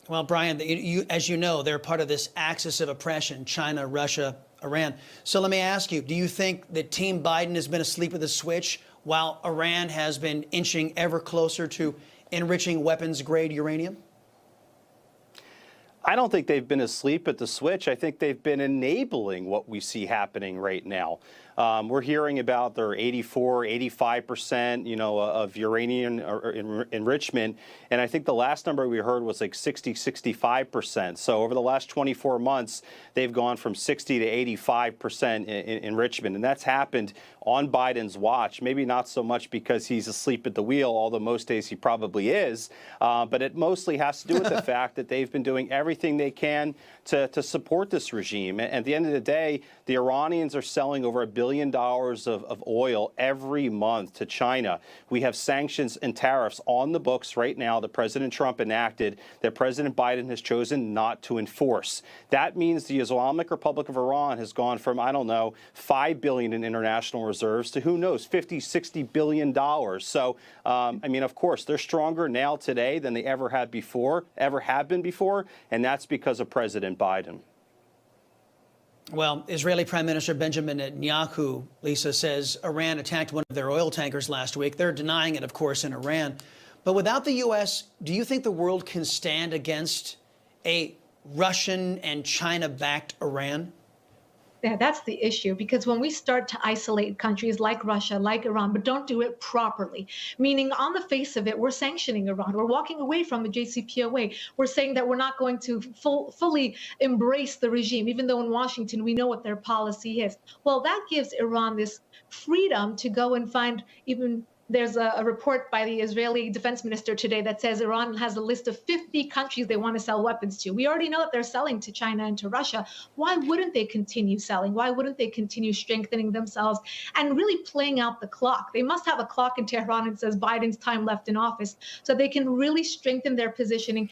Well, Brian, as you know, they're part of this axis of oppression, China, Russia, Iran. So let me ask you, do you think that Team Biden has been asleep at the switch while Iran has been inching ever closer to enriching weapons-grade uranium? I don't think they've been asleep at the switch. I think they've been enabling what we see happening right now. We're hearing about their 84, 85%, of uranium enrichment. And I think the last number we heard was like 60, 65%. So over the last 24 months, they've gone from 60 to 85% enrichment. And that's happened on Biden's watch. Maybe not so much because he's asleep at the wheel, although most days he probably is. But it mostly has to do with the fact that they've been doing everything they can to support this regime. And at the end of the day, the Iranians are selling over $1 billion of oil every month to China. We have sanctions and tariffs on the books right now that President Trump enacted that President Biden has chosen not to enforce. That means the Islamic Republic of Iran has gone from, I don't know, $5 billion in international reserves to who knows, $50, $60 billion. So, I mean, of course, they're stronger now today than they ever have been before, and that's because of President Biden. Well, Israeli Prime Minister Benjamin Netanyahu, Lisa, says Iran attacked one of their oil tankers last week. They're denying it, of course, in Iran. But without the U.S., do you think the world can stand against a Russian and China-backed Iran? Yeah, that's the issue, because when we start to isolate countries like Russia, like Iran, but don't do it properly, meaning on the face of it, we're sanctioning Iran. We're walking away from the JCPOA. We're saying that we're not going to fully embrace the regime, even though in Washington we know what their policy is. Well, that gives Iran this freedom to go and find even. There's a report by the Israeli defense minister today that says Iran has a list of 50 countries they want to sell weapons to. We already know that they're selling to China and to Russia. Why wouldn't they continue selling? Why wouldn't they continue strengthening themselves and really playing out the clock? They must have a clock in Tehran that says Biden's time left in office so they can really strengthen their positioning.